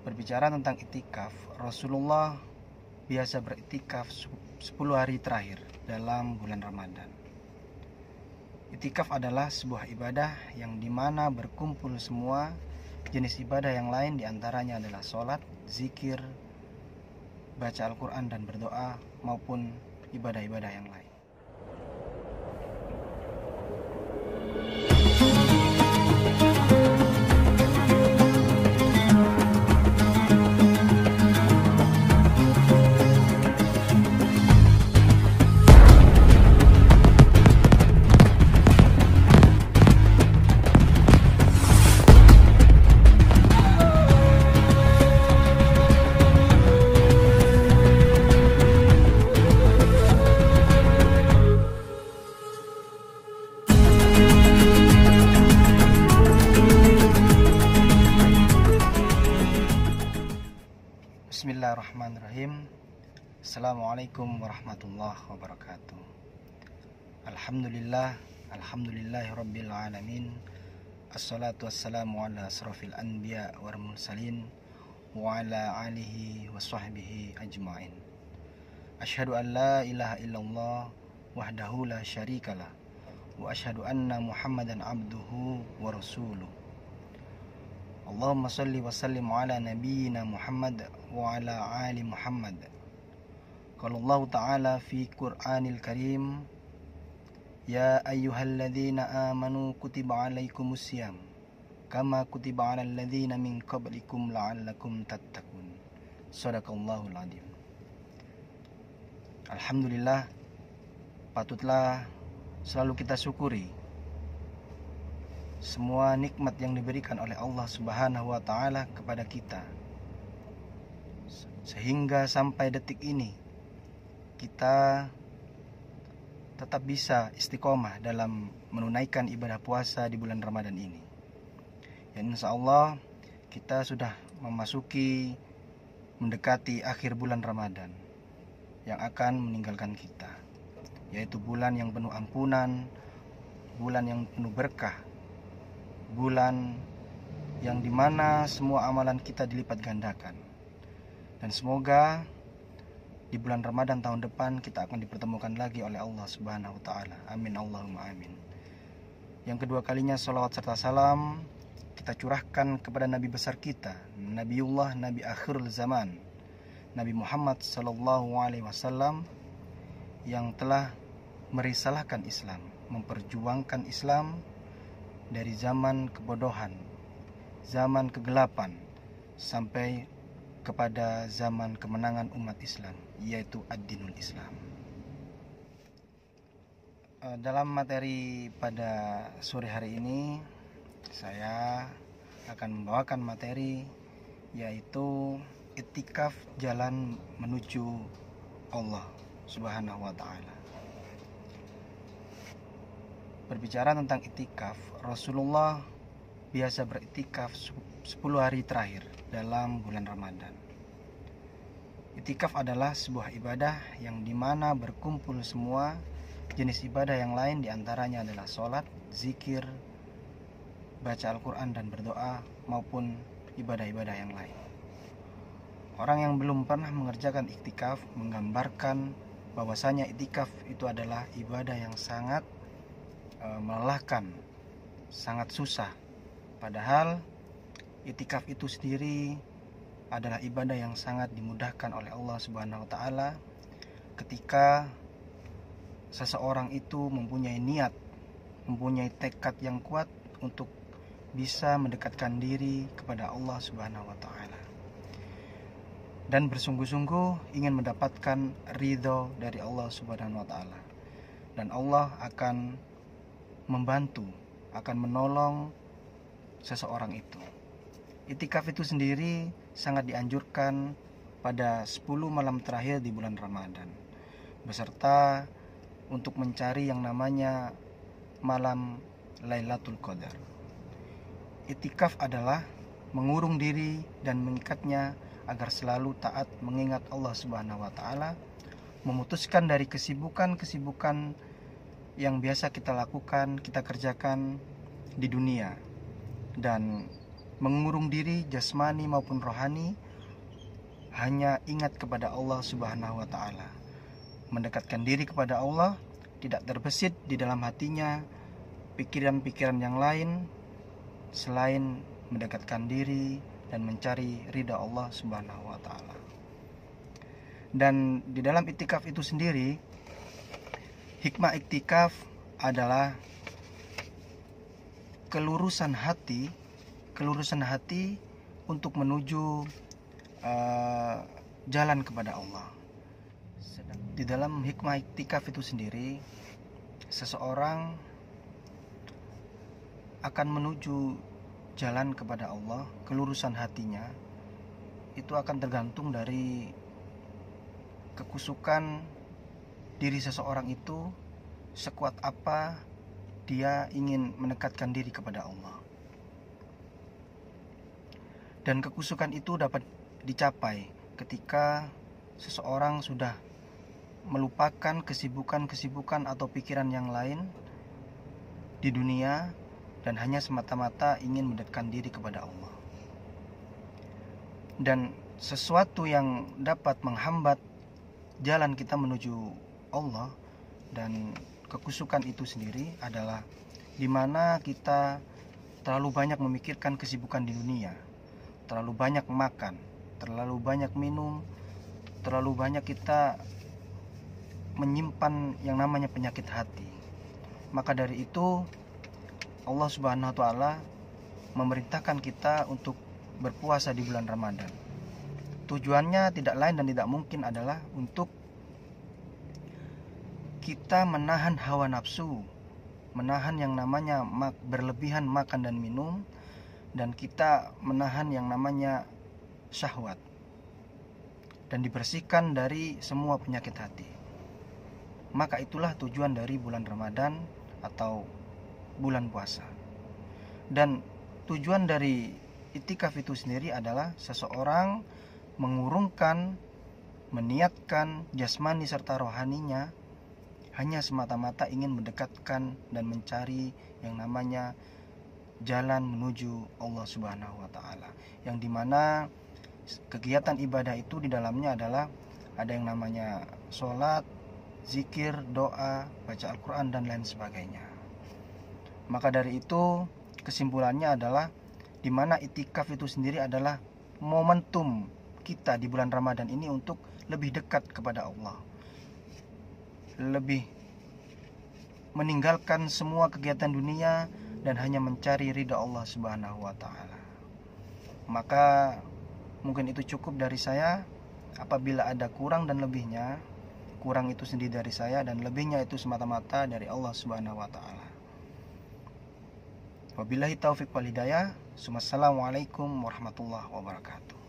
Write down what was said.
Berbicara tentang iktikaf, Rasulullah biasa beriktikaf 10 hari terakhir dalam bulan Ramadan. Iktikaf adalah sebuah ibadah yang dimana berkumpul semua jenis ibadah yang lain, diantaranya adalah sholat, zikir, baca Al-Quran dan berdoa, maupun ibadah-ibadah yang lain. Bismillahirrahmanirrahim. Assalamualaikum warahmatullahi wabarakatuh. Alhamdulillahirabbil alamin. Assalatu wassalamu ala asrofil anbiya wal mursalin wa ala alihi wa sahbihi ajma'in. Asyhadu an la ilaha illallah wahdahu la syarikalah wa asyhadu anna Muhammadan abduhu wa rasuluh. Allahumma salli wa sallim ala nabiyyina Muhammad wa ala ali Muhammad. Qala Allah Ta'ala fi Qur'anil Karim, ya ayyuhalladzina amanu kutiba alaikumus syiyam kama kutiba alal ladzina min qablikum la'allakum tattaqun. Shadaqallahul adzim. Alhamdulillah, patutlah selalu kita syukuri semua nikmat yang diberikan oleh Allah Subhanahu wa Ta'ala kepada kita, sehingga sampai detik ini kita tetap bisa istiqomah dalam menunaikan ibadah puasa di bulan Ramadan ini. Dan insya Allah kita sudah mendekati akhir bulan Ramadan yang akan meninggalkan kita, yaitu bulan yang penuh ampunan, bulan yang penuh berkah, bulan yang dimana semua amalan kita dilipat gandakan. Dan semoga di bulan Ramadan tahun depan kita akan dipertemukan lagi oleh Allah Subhanahu wa Ta'ala. Amin Allahumma amin. Yang kedua kalinya salawat serta salam kita curahkan kepada Nabi besar kita, Nabiullah, Nabi akhirul zaman, Nabi Muhammad sallallahu alaihi wasallam, yang telah merisalahkan Islam, memperjuangkan Islam dari zaman kebodohan, zaman kegelapan, sampai kepada zaman kemenangan umat Islam, yaitu ad-dinul Islam. Dalam materi pada sore hari ini, saya akan membawakan materi yaitu iktikaf jalan menuju Allah Subhanahu wa Ta'ala. Berbicara tentang iktikaf, Rasulullah biasa beriktikaf 10 hari terakhir dalam bulan Ramadan. Iktikaf adalah sebuah ibadah yang dimana berkumpul semua jenis ibadah yang lain, diantaranya adalah sholat, zikir, baca Al-Quran dan berdoa, maupun ibadah-ibadah yang lain. Orang yang belum pernah mengerjakan iktikaf menggambarkan bahwasanya iktikaf itu adalah ibadah yang sangat melelahkan, sangat susah. Padahal iktikaf itu sendiri adalah ibadah yang sangat dimudahkan oleh Allah Subhanahu wa Ta'ala ketika seseorang itu mempunyai niat, mempunyai tekad yang kuat untuk bisa mendekatkan diri kepada Allah Subhanahu wa Ta'ala dan bersungguh-sungguh ingin mendapatkan ridho dari Allah Subhanahu wa Ta'ala. Dan Allah akan membantu, akan menolong seseorang itu. Iktikaf itu sendiri sangat dianjurkan pada 10 malam terakhir di bulan Ramadan, beserta untuk mencari yang namanya malam Lailatul Qadar. Iktikaf adalah mengurung diri dan mengikatnya agar selalu taat mengingat Allah Subhanahu wa Ta'ala, memutuskan dari kesibukan-kesibukan yang biasa kita lakukan, kita kerjakan di dunia, dan mengurung diri jasmani maupun rohani, hanya ingat kepada Allah Subhanahu wa Ta'ala, mendekatkan diri kepada Allah, tidak terbesit di dalam hatinya pikiran-pikiran yang lain selain mendekatkan diri dan mencari ridha Allah Subhanahu wa Ta'ala. Dan di dalam iktikaf itu sendiri, hikmah iktikaf adalah kelurusan hati untuk menuju jalan kepada Allah. Di dalam hikmah iktikaf itu sendiri, seseorang akan menuju jalan kepada Allah, kelurusan hatinya itu akan tergantung dari kekusukan diri seseorang itu, sekuat apa dia ingin mendekatkan diri kepada Allah. Dan kekusukan itu dapat dicapai ketika seseorang sudah melupakan kesibukan atau pikiran yang lain di dunia dan hanya semata-mata ingin mendekatkan diri kepada Allah. Dan sesuatu yang dapat menghambat jalan kita menuju Allah dan kekusukan itu sendiri adalah di mana kita terlalu banyak memikirkan kesibukan di dunia, terlalu banyak makan, terlalu banyak minum, terlalu banyak kita menyimpan yang namanya penyakit hati. Maka dari itu Allah Subhanahu wa Ta'ala memerintahkan kita untuk berpuasa di bulan Ramadan. Tujuannya tidak lain dan tidak mungkin adalah untuk kita menahan hawa nafsu, menahan yang namanya berlebihan makan dan minum, dan kita menahan yang namanya syahwat, dan dibersihkan dari semua penyakit hati. Maka itulah tujuan dari bulan Ramadan atau bulan puasa. Dan tujuan dari iktikaf itu sendiri adalah seseorang mengurungkan, meniatkan jasmani serta rohaninya hanya semata-mata ingin mendekatkan dan mencari yang namanya jalan menuju Allah Subhanahu wa Ta'ala, yang dimana kegiatan ibadah itu di dalamnya adalah ada yang namanya sholat, zikir, doa, baca Al-Quran dan lain sebagainya. Maka dari itu kesimpulannya adalah di mana iktikaf itu sendiri adalah momentum kita di bulan Ramadan ini untuk lebih dekat kepada Allah, lebih meninggalkan semua kegiatan dunia dan hanya mencari ridha Allah Subhanahu wa Ta'ala. Maka mungkin itu cukup dari saya. Apabila ada kurang dan lebihnya, kurang itu sendiri dari saya dan lebihnya itu semata-mata dari Allah Subhanahu wa Ta'ala. Wabillahi taufiq wal hidayah. Assalamualaikum warahmatullahi wabarakatuh.